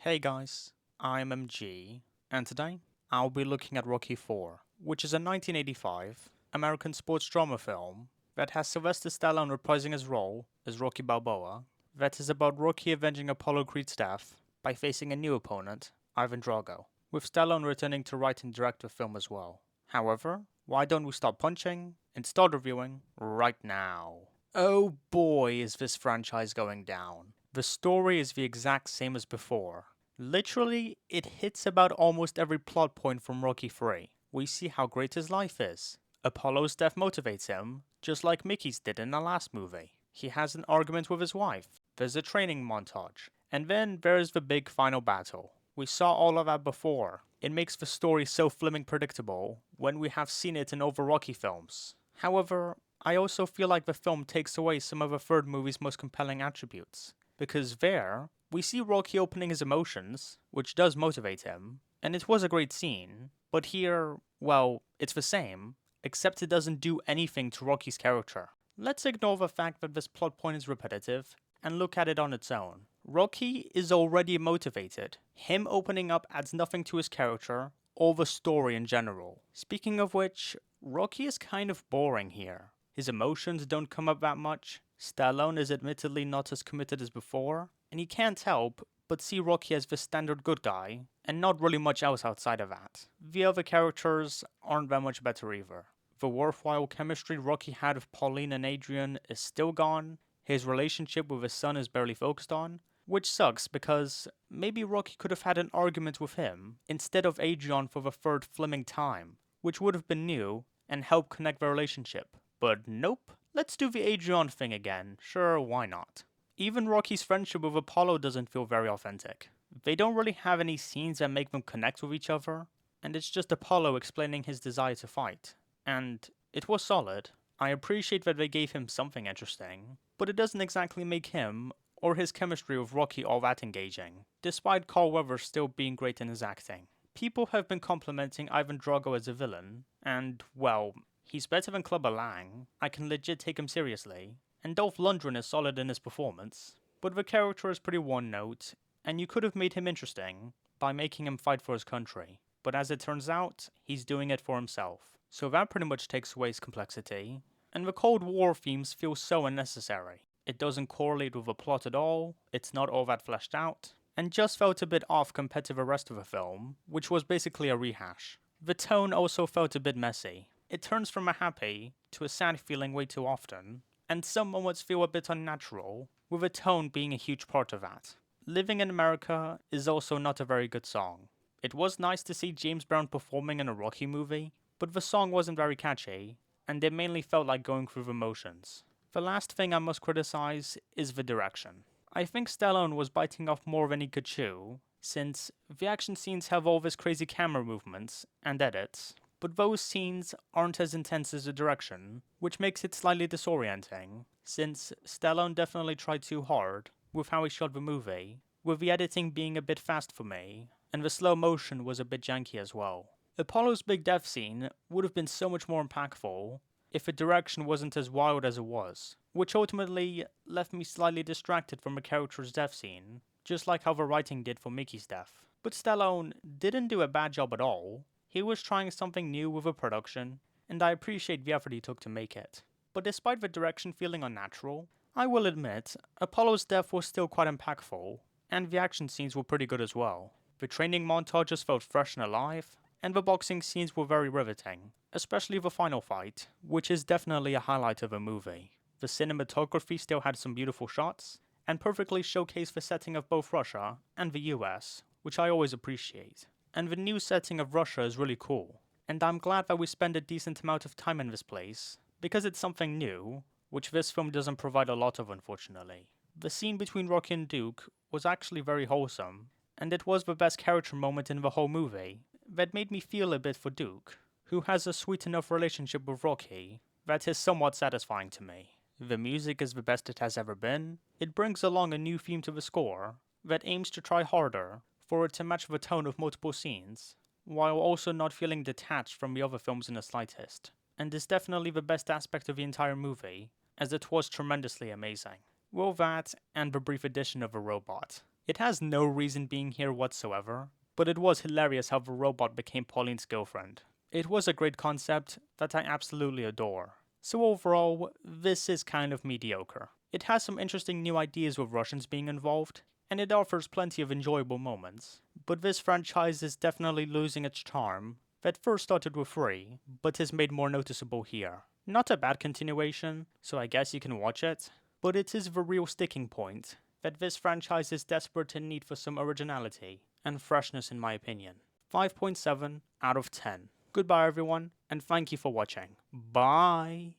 Hey guys, I'm MG, and today I'll be looking at Rocky IV, which is a 1985 American sports drama film that has Sylvester Stallone reprising his role as Rocky Balboa, that is about Rocky avenging Apollo Creed's death by facing a new opponent, Ivan Drago, with Stallone returning to write and direct the film as well. However, why don't we stop punching and start reviewing right now? Oh boy, is this franchise going down. The story is the exact same as before. Literally, it hits about almost every plot point from Rocky 3. We see how great his life is. Apollo's death motivates him, just like Mickey's did in the last movie. He has an argument with his wife. There's a training montage. And then there's the big final battle. We saw all of that before. It makes the story so flipping predictable when we have seen it in other Rocky films. However, I also feel like the film takes away some of the third movie's most compelling attributes. Because there, we see Rocky opening his emotions, which does motivate him, and it was a great scene, but here, well, it's the same, except it doesn't do anything to Rocky's character. Let's ignore the fact that this plot point is repetitive, and look at it on its own. Rocky is already motivated. Him opening up adds nothing to his character, or the story in general. Speaking of which, Rocky is kind of boring here. His emotions don't come up that much, Stallone is admittedly not as committed as before, and he can't help but see Rocky as the standard good guy, and not really much else outside of that. The other characters aren't that much better either. The worthwhile chemistry Rocky had with Pauline and Adrian is still gone, his relationship with his son is barely focused on, which sucks because maybe Rocky could have had an argument with him instead of Adrian for the third flimming time, which would have been new and helped connect their relationship. But nope, let's do the Adrian thing again, sure, why not? Even Rocky's friendship with Apollo doesn't feel very authentic. They don't really have any scenes that make them connect with each other, and it's just Apollo explaining his desire to fight. And it was solid. I appreciate that they gave him something interesting, but it doesn't exactly make him or his chemistry with Rocky all that engaging, despite Carl Weathers still being great in his acting. People have been complimenting Ivan Drago as a villain, and, well, he's better than Clubber Lang, I can legit take him seriously, and Dolph Lundgren is solid in his performance, but the character is pretty one note, and you could have made him interesting by making him fight for his country, but as it turns out, he's doing it for himself. So that pretty much takes away his complexity, and the Cold War themes feel so unnecessary. It doesn't correlate with the plot at all, it's not all that fleshed out, and just felt a bit off compared to the rest of the film, which was basically a rehash. The tone also felt a bit messy. It turns from a happy to a sad feeling way too often, and some moments feel a bit unnatural, with a tone being a huge part of that. Living in America is also not a very good song. It was nice to see James Brown performing in a Rocky movie, but the song wasn't very catchy, and it mainly felt like going through the motions. The last thing I must criticize is the direction. I think Stallone was biting off more than he could chew, since the action scenes have all this crazy camera movements and edits, but those scenes aren't as intense as the direction, which makes it slightly disorienting, since Stallone definitely tried too hard with how he shot the movie, with the editing being a bit fast for me, and the slow motion was a bit janky as well. Apollo's big death scene would have been so much more impactful if the direction wasn't as wild as it was, which ultimately left me slightly distracted from the character's death scene, just like how the writing did for Mickey's death. But Stallone didn't do a bad job at all. He was trying something new with the production, and I appreciate the effort he took to make it. But despite the direction feeling unnatural, I will admit, Apollo's death was still quite impactful, and the action scenes were pretty good as well. The training montages felt fresh and alive, and the boxing scenes were very riveting, especially the final fight, which is definitely a highlight of the movie. The cinematography still had some beautiful shots, and perfectly showcased the setting of both Russia and the US, which I always appreciate. And the new setting of Russia is really cool, and I'm glad that we spend a decent amount of time in this place, because it's something new, which this film doesn't provide a lot of unfortunately. The scene between Rocky and Duke was actually very wholesome, and it was the best character moment in the whole movie, that made me feel a bit for Duke, who has a sweet enough relationship with Rocky that is somewhat satisfying to me. The music is the best it has ever been. It brings along a new theme to the score that aims to try harder for it to match the tone of multiple scenes, while also not feeling detached from the other films in the slightest, and is definitely the best aspect of the entire movie, as it was tremendously amazing. Well, that, and the brief addition of a robot. It has no reason being here whatsoever, but it was hilarious how the robot became Pauline's girlfriend. It was a great concept that I absolutely adore. So overall, this is kind of mediocre. It has some interesting new ideas with Russians being involved, and it offers plenty of enjoyable moments. But this franchise is definitely losing its charm that first started with 3, but is made more noticeable here. Not a bad continuation, so I guess you can watch it, but it is the real sticking point that this franchise is desperate in need for some originality and freshness in my opinion. 5.7 out of 10. Goodbye everyone, and thank you for watching. Bye!